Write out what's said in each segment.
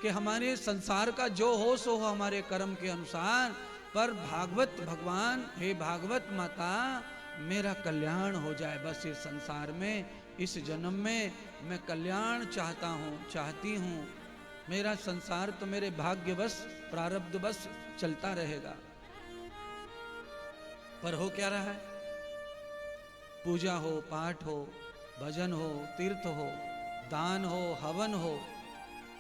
कि हमारे संसार का जो हो सो हो हमारे कर्म के अनुसार, पर भागवत भगवान, हे भागवत माता, मेरा कल्याण हो जाए बस इस संसार में, इस जन्म में मैं कल्याण चाहता हूँ, चाहती हूँ। मेरा संसार तो मेरे भाग्यवश प्रारब्धवश चलता रहेगा। पर हो क्या रहा है? पूजा हो, पाठ हो, भजन हो, तीर्थ हो, दान हो, हवन हो,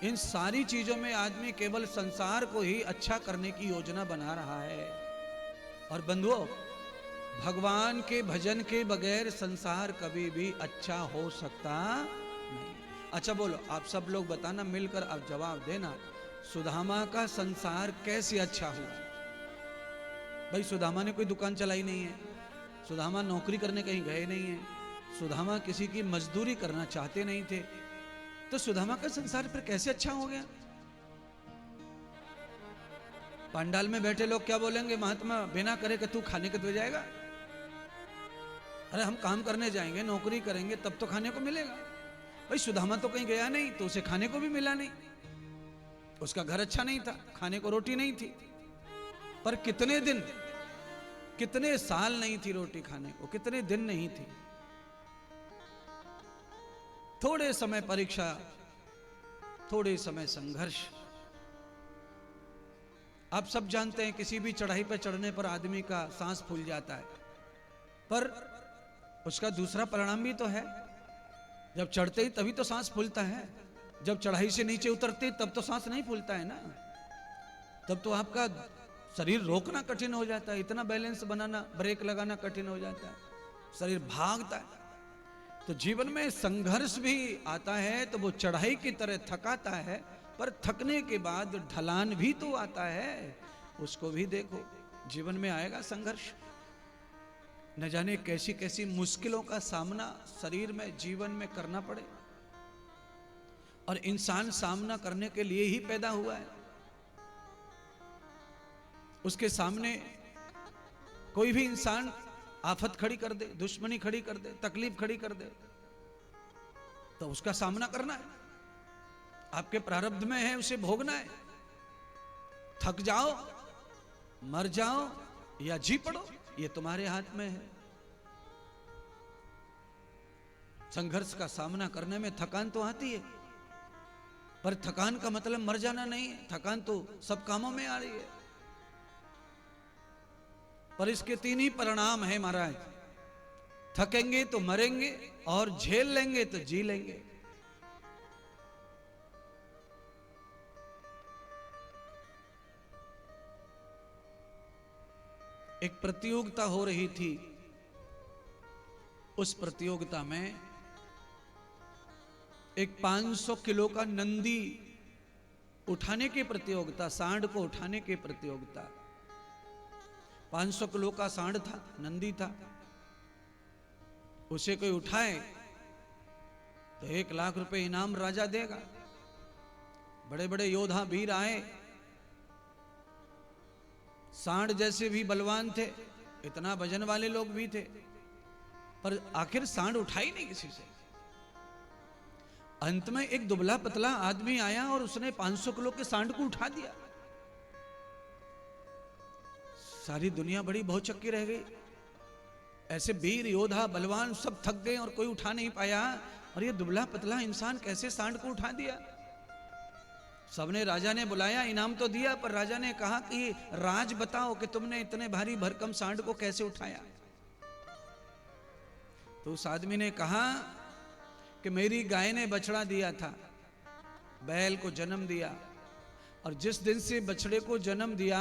इन सारी चीजों में आदमी केवल संसार को ही अच्छा करने की योजना बना रहा है। और बंधुओं, भगवान के भजन के बगैर संसार कभी भी अच्छा हो सकता नहीं। अच्छा बोलो, आप सब लोग बताना मिलकर, आप जवाब देना, सुदामा का संसार कैसे अच्छा हुआ? भाई सुदामा ने कोई दुकान चलाई नहीं है, सुदामा नौकरी करने कहीं गए नहीं है, सुदामा किसी की मजदूरी करना चाहते नहीं थे, तो सुदामा का संसार फिर कैसे अच्छा हो गया? पंडाल में बैठे लोग क्या बोलेंगे? महात्मा बिना करे कि तू खाने के तो जाएगा? अरे हम काम करने जाएंगे, नौकरी करेंगे, तब तो खाने को मिलेगा। भाई सुदामा तो कहीं गया नहीं, तो उसे खाने को भी मिला नहीं, उसका घर अच्छा नहीं था, खाने को रोटी नहीं थी। पर कितने दिन, कितने साल नहीं थी रोटी खाने को, कितने दिन नहीं थी। थोड़े समय परीक्षा, थोड़े समय संघर्ष। आप सब जानते हैं किसी भी चढ़ाई पर चढ़ने पर आदमी का सांस फूल जाता है, पर उसका दूसरा परिणाम भी तो है। जब चढ़ते ही तभी तो सांस फूलता है, जब चढ़ाई से नीचे उतरते तब तो सांस नहीं फूलता है ना। तब तो आपका शरीर रोकना कठिन हो जाता है, इतना बैलेंस बनाना, ब्रेक लगाना कठिन हो जाता है, शरीर भागता है। तो जीवन में संघर्ष भी आता है तो वो चढ़ाई की तरह थकाता है, पर थकने के बाद ढलान भी तो आता है, उसको भी देखो। जीवन में आएगा संघर्ष, न जाने कैसी कैसी मुश्किलों का सामना शरीर में, जीवन में करना पड़े। और इंसान सामना करने के लिए ही पैदा हुआ है। उसके सामने कोई भी इंसान आफत खड़ी कर दे, दुश्मनी खड़ी कर दे, तकलीफ खड़ी कर दे, तो उसका सामना करना है। आपके प्रारब्ध में है, उसे भोगना है। थक जाओ, मर जाओ या जी पड़ो, ये तुम्हारे हाथ में है। संघर्ष का सामना करने में थकान तो आती है, पर थकान का मतलब मर जाना नहीं है। थकान तो सब कामों में आ रही है, पर इसके तीन ही परिणाम है महाराज। थकेंगे तो मरेंगे, और झेल लेंगे तो जी लेंगे। एक प्रतियोगिता हो रही थी, उस प्रतियोगिता में एक 500 किलो का नंदी उठाने की प्रतियोगिता, सांड को उठाने की प्रतियोगिता। 500 किलो का सांड था, नंदी था, उसे कोई उठाए तो 1 लाख रुपए इनाम राजा देगा। बड़े बड़े योद्धा वीर आए, सांड जैसे भी बलवान थे, इतना वजन वाले लोग भी थे, पर आखिर सांड उठा ही नहीं किसी से। अंत में एक दुबला पतला आदमी आया और उसने 500 किलो के सांड को उठा दिया। सारी दुनिया बड़ी बहुचक्की रह गई। ऐसे वीर योद्धा बलवान सब थक गए और कोई उठा नहीं पाया, और ये दुबला पतला इंसान कैसे सांड को उठा दिया। सबने राजा ने बुलाया, इनाम तो दिया, पर राजा ने कहा कि राज बताओ कि तुमने इतने भारी भरकम सांड को कैसे उठाया। तो उस आदमी ने कहा कि मेरी गाय ने बछड़ा दिया था, बैल को जन्म दिया, और जिस दिन से बछड़े को जन्म दिया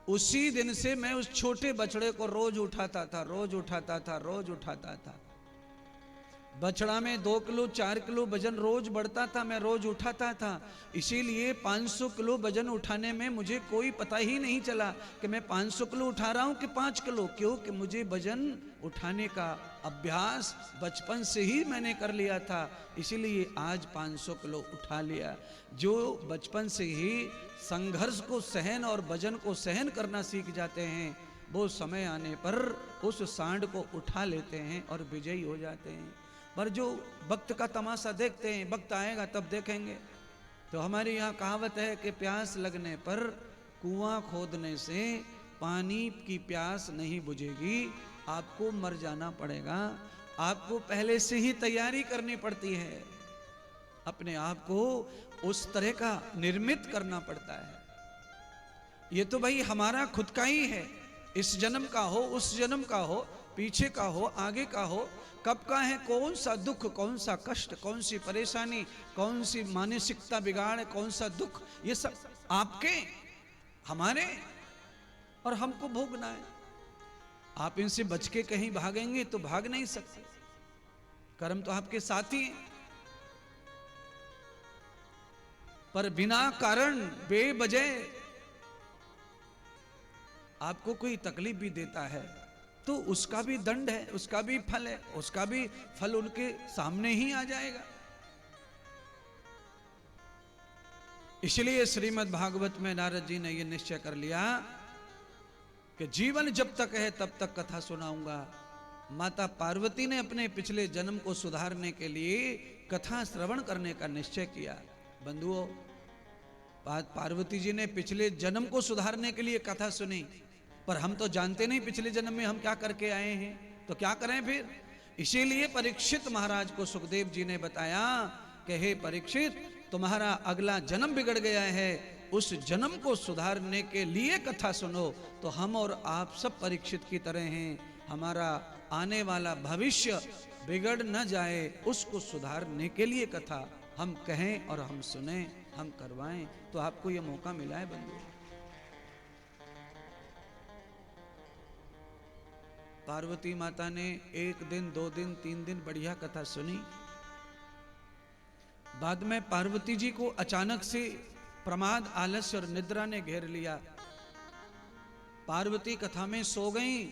उसी दिन से मैं उस छोटे बछड़े को रोज उठाता था, रोज उठाता था, रोज उठाता था। बछड़ा में 2 किलो 4 किलो वजन रोज बढ़ता था, मैं रोज उठाता था। इसीलिए 500 किलो वजन उठाने में मुझे कोई पता ही नहीं चला कि मैं 500 किलो उठा रहा हूं कि 5 किलो, क्योंकि मुझे वजन उठाने का अभ्यास बचपन से ही मैंने कर लिया था, इसीलिए आज 500 किलो उठा लिया। जो बचपन से ही संघर्ष को सहन और वजन को सहन करना सीख जाते हैं, वो समय आने पर उस सांड को उठा लेते हैं और विजयी हो जाते हैं। पर जो वक्त का तमाशा देखते हैं, वक्त आएगा तब देखेंगे। तो हमारे यहाँ कहावत है कि प्यास लगने पर कुआं खोदने से पानी की प्यास नहीं बुझेगी, आपको मर जाना पड़ेगा। आपको पहले से ही तैयारी करनी पड़ती है, अपने आप को उस तरह का निर्मित करना पड़ता है। ये तो भाई हमारा खुद का ही है, इस जन्म का हो, उस जन्म का हो, पीछे का हो, आगे का हो, कब का है, कौन सा दुख, कौन सा कष्ट, कौन सी परेशानी, कौन सी मानसिकता बिगाड़, कौन सा दुख, ये सब आपके, हमारे, और हमको भोगना है। आप इनसे बच के कहीं भागेंगे तो भाग नहीं सकते, कर्म तो आपके साथ ही हैं। पर बिना कारण बेवजह आपको कोई तकलीफ भी देता है तो उसका भी दंड है, उसका भी फल है, उसका भी फल उनके सामने ही आ जाएगा। इसलिए श्रीमद् भागवत में नारद जी ने यह निश्चय कर लिया कि जीवन जब तक है तब तक कथा सुनाऊंगा। माता पार्वती ने अपने पिछले जन्म को सुधारने के लिए कथा श्रवण करने का निश्चय किया। बंधुओं, पार्वती जी ने पिछले जन्म को सुधारने के लिए कथा सुनी, पर हम तो जानते नहीं पिछले जन्म में हम क्या करके आए हैं, तो क्या करें फिर। इसीलिए परीक्षित महाराज को सुखदेव जी ने बताया कि हे परीक्षित, तुम्हारा अगला जन्म बिगड़ गया है, उस जन्म को सुधारने के लिए कथा सुनो। तो हम और आप सब परीक्षित की तरह हैं, हमारा आने वाला भविष्य बिगड़ न जाए, उसको सुधारने के लिए कथा हम कहें और हम सुने, हम करवाएं। तो आपको यह मौका मिला है बंधु। पार्वती माता ने 1 दिन, 2 दिन, 3 दिन बढ़िया कथा सुनी। बाद में पार्वती जी को अचानक से प्रमाद, आलस्य और निद्रा ने घेर लिया। पार्वती कथा में सो गईं।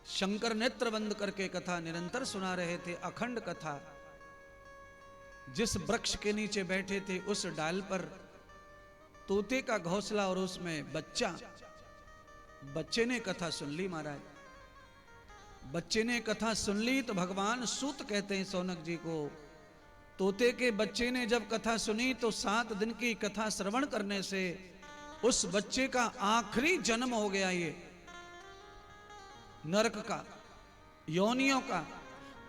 शंकर नेत्र बंद करके कथा निरंतर सुना रहे थे, अखंड कथा। जिस वृक्ष के नीचे बैठे थे उस डाल पर तोते का घोंसला और उसमें बच्चा, बच्चे ने कथा सुन ली। महाराज, बच्चे ने कथा सुन ली तो भगवान सूत कहते हैं सौनक जी को, तोते के बच्चे ने जब कथा सुनी तो 7 दिन की कथा श्रवण करने से उस बच्चे का आखिरी जन्म हो गया। ये नरक का, योनियों का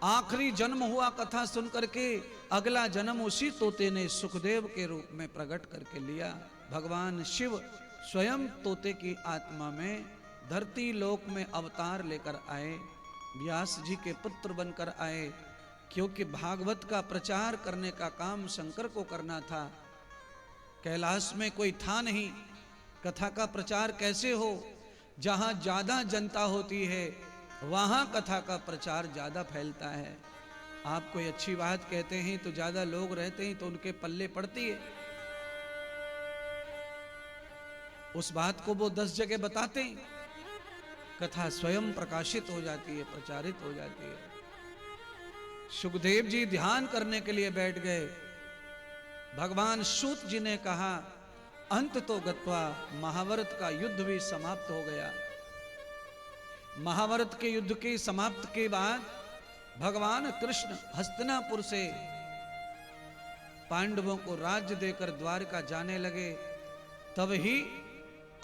आखिरी जन्म हुआ कथा सुन करके। अगला जन्म उसी तोते ने सुखदेव के रूप में प्रकट करके लिया। भगवान शिव स्वयं तोते की आत्मा में धरती लोक में अवतार लेकर आए, व्यास जी के पुत्र बनकर आए, क्योंकि भागवत का प्रचार करने का काम शंकर को करना था। कैलाश में कोई था नहीं, कथा का प्रचार कैसे हो। जहां ज्यादा जनता होती है वहां कथा का प्रचार ज्यादा फैलता है। आप कोई अच्छी बात कहते हैं तो ज्यादा लोग रहते हैं तो उनके पल्ले पड़ती है। उस बात को वो 10 जगह बताते हैं, कथा स्वयं प्रकाशित हो जाती है, प्रचारित हो जाती है। सुखदेव जी ध्यान करने के लिए बैठ गए। भगवान सूत जी ने कहा, अंत तो गत्वा, महाभारत का युद्ध भी समाप्त हो गया। महाभारत के युद्ध के समाप्त के बाद भगवान कृष्ण हस्तिनापुर से पांडवों को राज्य देकर द्वारका जाने लगे। तब ही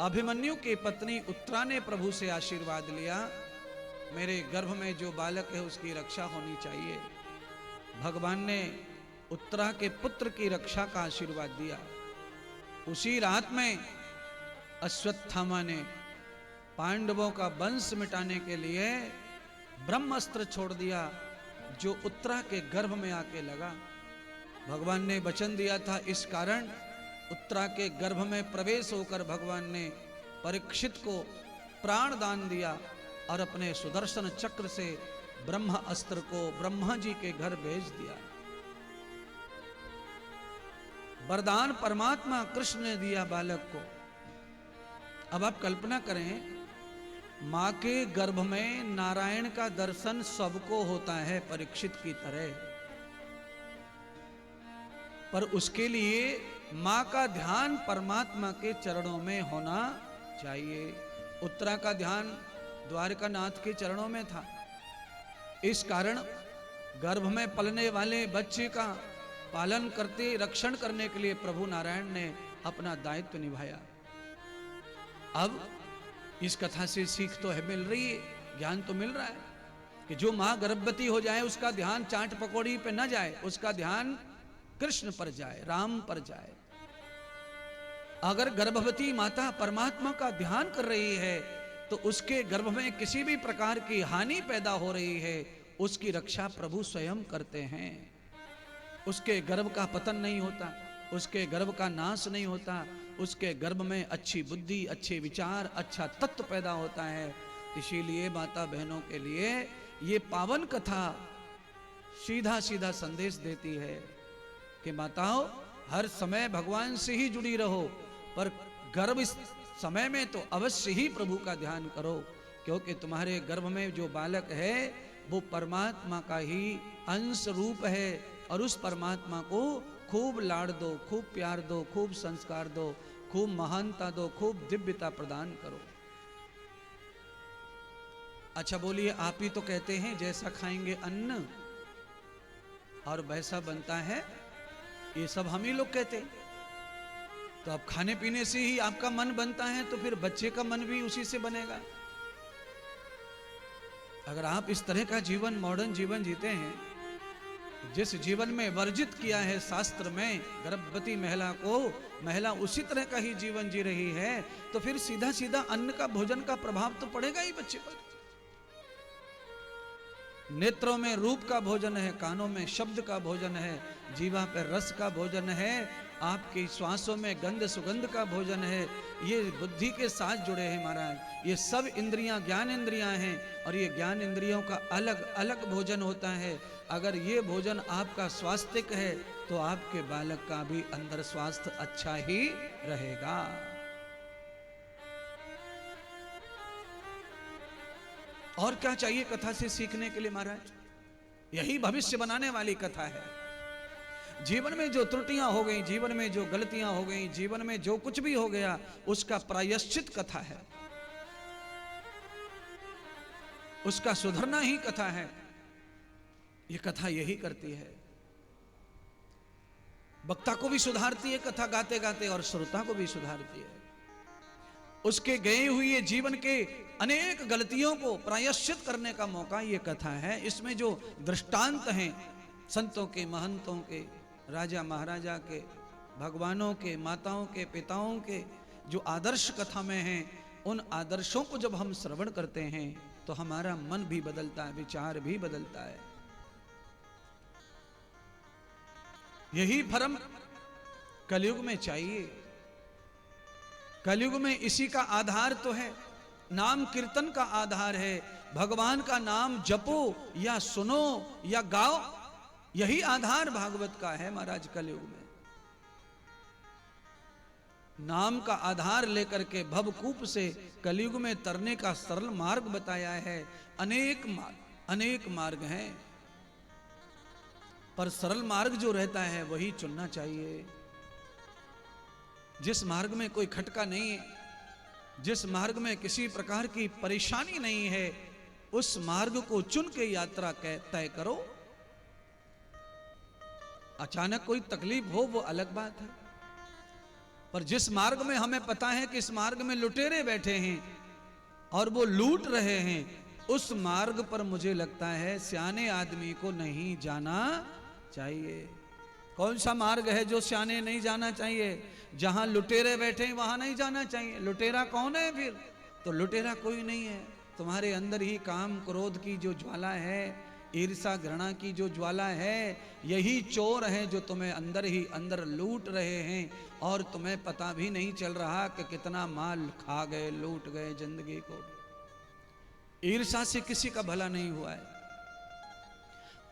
अभिमन्यु की पत्नी उत्तरा ने प्रभु से आशीर्वाद लिया, मेरे गर्भ में जो बालक है उसकी रक्षा होनी चाहिए। भगवान ने उत्तरा के पुत्र की रक्षा का आशीर्वाद दिया। उसी रात में अश्वत्थामा ने पांडवों का वंश मिटाने के लिए ब्रह्मास्त्र छोड़ दिया, जो उत्तरा के गर्भ में आके लगा। भगवान ने वचन दिया था, इस कारण उत्तरा के गर्भ में प्रवेश होकर भगवान ने परीक्षित को प्राण दान दिया और अपने सुदर्शन चक्र से ब्रह्म अस्त्र को ब्रह्मा जी के घर भेज दिया। वरदान परमात्मा कृष्ण ने दिया बालक को। अब आप कल्पना करें, मां के गर्भ में नारायण का दर्शन सबको होता है परीक्षित की तरह, पर उसके लिए मां का ध्यान परमात्मा के चरणों में होना चाहिए। उत्तरा का ध्यान द्वारका नाथ के चरणों में था। इस कारण गर्भ में पलने वाले बच्चे का पालन करते, रक्षण करने के लिए प्रभु नारायण ने अपना दायित्व निभाया। अब इस कथा से सीख तो है, मिल रही है, ज्ञान तो मिल रहा है कि जो मां गर्भवती हो जाए उसका ध्यान चाट पकौड़ी पे न जाए, उसका ध्यान कृष्ण पर जाए, राम पर जाए। अगर गर्भवती माता परमात्मा का ध्यान कर रही है तो उसके गर्भ में किसी भी प्रकार की हानि पैदा हो रही है, उसकी रक्षा प्रभु स्वयं करते हैं। उसके गर्भ का पतन नहीं होता, उसके गर्भ का नाश नहीं होता, उसके गर्भ में अच्छी बुद्धि, अच्छे विचार, अच्छा तत्व पैदा होता है। इसीलिए माता बहनों के लिए ये पावन कथा सीधा सीधा संदेश देती है कि माताओं, हर समय भगवान से ही जुड़ी रहो, पर गर्भ इस समय में तो अवश्य ही प्रभु का ध्यान करो, क्योंकि तुम्हारे गर्भ में जो बालक है वो परमात्मा का ही अंश रूप है। और उस परमात्मा को खूब लाड़ दो, खूब प्यार दो, खूब संस्कार दो, खूब महानता दो, खूब दिव्यता प्रदान करो। अच्छा बोलिए, आप ही तो कहते हैं जैसा खाएंगे अन्न और वैसा बनता है, ये सब हम ही लोग कहते हैं। तो अब खाने पीने से ही आपका मन बनता है, तो फिर बच्चे का मन भी उसी से बनेगा। अगर आप इस तरह का जीवन, मॉडर्न जीवन जीते हैं, जिस जीवन में वर्जित किया है शास्त्र में गर्भवती महिला को, महिला उसी तरह का ही जीवन जी रही है, तो फिर सीधा सीधा अन्न का, भोजन का प्रभाव तो पड़ेगा ही बच्चे पर। नेत्रों में रूप का भोजन है, कानों में शब्द का भोजन है, जीवा पर रस का भोजन है, आपकी श्वासों में गंध सुगंध का भोजन है, ये बुद्धि के साथ जुड़े हैं महाराज। ये सब इंद्रियां ज्ञान इंद्रियां हैं और ये ज्ञान इंद्रियों का अलग अलग भोजन होता है। अगर ये भोजन आपका स्वास्थ्यिक है तो आपके बालक का भी अंदर स्वास्थ्य अच्छा ही रहेगा। और क्या चाहिए कथा से सीखने के लिए महाराज? यही भविष्य बनाने वाली कथा है। जीवन में जो त्रुटियां हो गई, जीवन में जो गलतियां हो गई, जीवन में जो कुछ भी हो गया, उसका प्रायश्चित कथा है, उसका सुधरना ही कथा है। ये कथा यही करती है, वक्ता को भी सुधारती है कथा गाते गाते और श्रोता को भी सुधारती है। उसके गए हुए जीवन के अनेक गलतियों को प्रायश्चित करने का मौका ये कथा है। इसमें जो दृष्टांत हैं संतों के, महंतों के, राजा महाराजा के, भगवानों के, माताओं के, पिताओं के, जो आदर्श कथा में हैं, उन आदर्शों को जब हम श्रवण करते हैं तो हमारा मन भी बदलता है, विचार भी बदलता है। यही भरम कलयुग में चाहिए। कलयुग में इसी का आधार तो है, नाम कीर्तन का आधार है। भगवान का नाम जपो या सुनो या गाओ, यही आधार भागवत का है महाराज। कलयुग में नाम का आधार लेकर के भवकूप से कलयुग में तरने का सरल मार्ग बताया है। अनेक मार्ग हैं, पर सरल मार्ग जो रहता है वही चुनना चाहिए। जिस मार्ग में कोई खटका नहीं है, जिस मार्ग में किसी प्रकार की परेशानी नहीं है, उस मार्ग को चुन के यात्रा तय करो। अचानक कोई तकलीफ हो वो अलग बात है, पर जिस मार्ग में हमें पता है कि इस मार्ग में लुटेरे बैठे हैं और वो लूट रहे हैं, उस मार्ग पर मुझे लगता है सियाने आदमी को नहीं जाना चाहिए। कौन सा मार्ग है जो सियाने नहीं जाना चाहिए? जहां लुटेरे बैठे हैं वहां नहीं जाना चाहिए। लुटेरा कौन है फिर? तो लुटेरा कोई नहीं है, तुम्हारे अंदर ही काम क्रोध की जो ज्वाला है, ईर्षा घृणा की जो ज्वाला है, यही चोर हैं जो तुम्हें अंदर ही अंदर लूट रहे हैं और तुम्हें पता भी नहीं चल रहा कि कितना माल खा गए, लूट गए जिंदगी को। ईर्षा से किसी का भला नहीं हुआ है।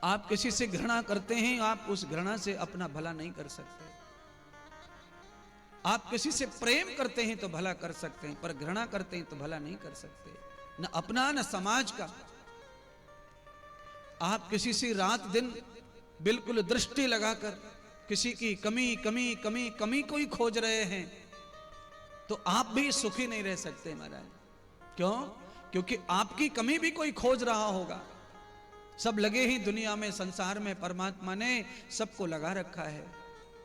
आप किसी से घृणा करते हैं, आप उस घृणा से अपना भला नहीं कर सकते। आप किसी से प्रेम करते हैं तो भला कर सकते हैं, पर घृणा करते हैं तो भला नहीं कर सकते, न अपना न समाज का। आप किसी से रात दिन बिल्कुल दृष्टि लगाकर किसी की कमी कमी कमी कमी को ही खोज रहे हैं, तो आप भी सुखी नहीं रह सकते महाराज। क्यों? क्योंकि आपकी कमी भी कोई खोज रहा होगा। सब लगे ही दुनिया में, संसार में परमात्मा ने सबको लगा रखा है।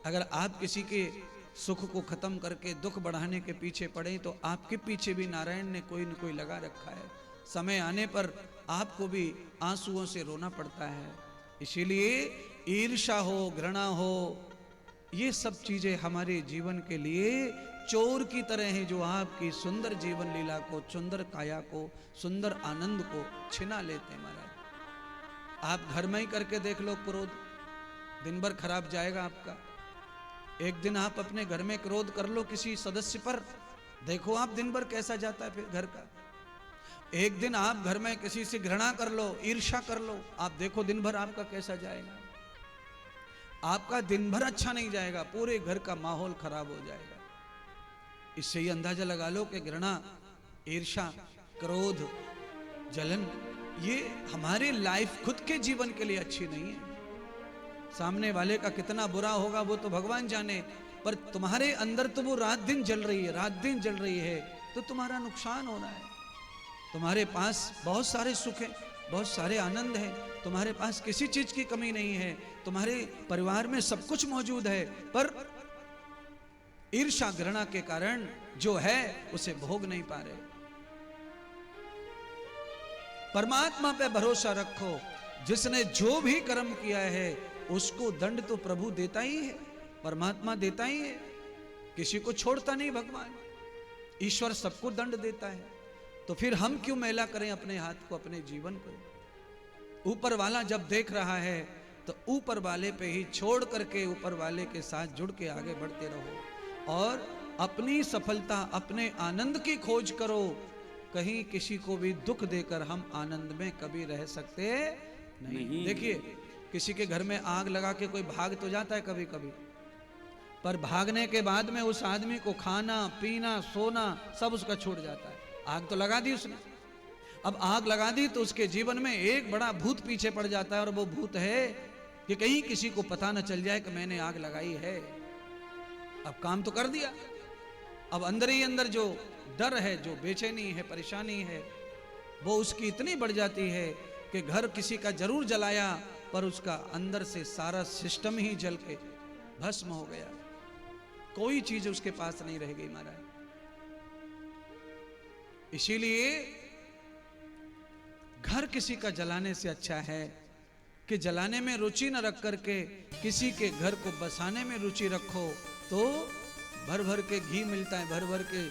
अगर आप किसी के सुख को खत्म करके दुख बढ़ाने के पीछे पड़े तो आपके पीछे भी नारायण ने कोई न कोई लगा रखा है। समय आने पर आपको भी आंसुओं से रोना पड़ता है। इसीलिए ईर्ष्या हो, घृणा हो, ये सब चीजें हमारे जीवन के लिए चोर की तरह हैं, जो आपकी सुंदर जीवन लीला को, सुंदर काया को, सुंदर आनंद को छिना लेते हैं। महाराज आप घर में ही करके देख लो, क्रोध दिन भर खराब जाएगा आपका। एक दिन आप अपने घर में क्रोध कर लो किसी सदस्य पर, देखो आप दिन भर कैसा जाता है फिर घर का। एक दिन आप घर में किसी से घृणा कर लो, ईर्ष्या कर लो, आप देखो दिन भर आपका कैसा जाएगा। आपका दिन भर अच्छा नहीं जाएगा, पूरे घर का माहौल खराब हो जाएगा। इससे ही अंदाजा लगा लो कि घृणा, ईर्ष्या, क्रोध, जलन, ये हमारे लाइफ खुद के जीवन के लिए अच्छी नहीं है। सामने वाले का कितना बुरा होगा वो तो भगवान जाने, पर तुम्हारे अंदर तो वो रात दिन जल रही है, रात दिन जल रही है, तो तुम्हारा नुकसान हो रहा है। तुम्हारे पास बहुत सारे सुख हैं, बहुत सारे आनंद हैं, तुम्हारे पास किसी चीज की कमी नहीं है, तुम्हारे परिवार में सब कुछ मौजूद है, पर ईर्ष्या घृणा के कारण जो है उसे भोग नहीं पा रहे। परमात्मा पे भरोसा रखो, जिसने जो भी कर्म किया है उसको दंड तो प्रभु देता ही है, परमात्मा देता ही है, किसी को छोड़ता नहीं भगवान। ईश्वर सबको दंड देता है, तो फिर हम क्यों मैला करें अपने हाथ को, अपने जीवन को। ऊपर वाला जब देख रहा है तो ऊपर वाले पे ही छोड़ करके ऊपर वाले के साथ जुड़ के आगे बढ़ते रहो और अपनी सफलता, अपने आनंद की खोज करो। कहीं किसी को भी दुख देकर हम आनंद में कभी रह सकते नहीं। देखिए किसी के घर में आग लगा के कोई भाग तो जाता है कभी कभी, पर भागने के बाद में उस आदमी को खाना पीना सोना सब उसका छूट जाता है। आग तो लगा दी उसने, अब आग लगा दी तो उसके जीवन में एक बड़ा भूत पीछे पड़ जाता है, और वो भूत है कि कहीं किसी को पता न चल जाए कि मैंने आग लगाई है। अब काम तो कर दिया, अब अंदर ही अंदर जो डर है, जो बेचैनी है, परेशानी है, वो उसकी इतनी बढ़ जाती है कि घर किसी का जरूर जलाया, पर उसका अंदर से सारा सिस्टम ही जल के भस्म हो गया, कोई चीज उसके पास नहीं रह गई महाराज। इसीलिए घर किसी का जलाने से अच्छा है कि जलाने में रुचि न रख करके किसी के घर को बसाने में रुचि रखो, तो भर भर के घी मिलता है, भर भर के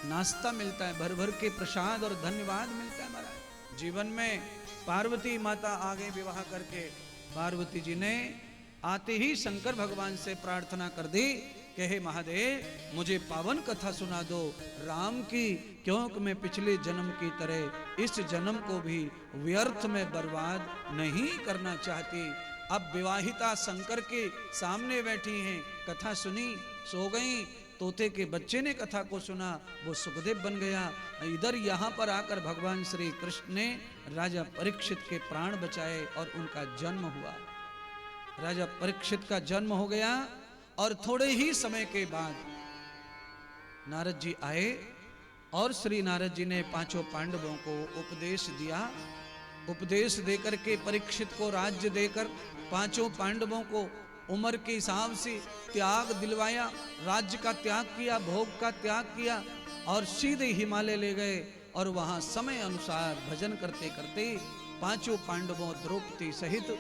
नाश्ता मिलता है, भर भर के प्रसाद और धन्यवाद मिलता है महाराज। जीवन में पार्वती माता आ गई विवाह करके, पार्वती जी ने आते ही शंकर भगवान से प्रार्थना कर दी कि हे महादेव मुझे पावन कथा सुना दो राम की, क्योंकि मैं पिछले जन्म की तरह इस जन्म को भी व्यर्थ में बर्बाद नहीं करना चाहती। अब विवाहिता शंकर के सामने बैठी हैं, कथा सुनी, सो गई, तोते के बच्चे ने कथा को सुना, वो सुखदेव बन गया। इधर यहाँ पर आकर भगवान श्री कृष्ण ने राजा परीक्षित के प्राण बचाए और उनका जन्म हुआ। राजा परीक्षित का जन्म हो गया और थोड़े ही समय के बाद नारद जी आए और श्री नारद जी ने पांचों पांडवों को उपदेश दिया। उपदेश देकर के परीक्षित को राज्य देकर पांचों पांडवों को उम्र के हिसाब से त्याग दिलवाया, राज्य का त्याग किया, भोग का त्याग किया और सीधे हिमालय ले गए और वहां समय अनुसार भजन करते करते पांचों पांडवों द्रौपदी सहित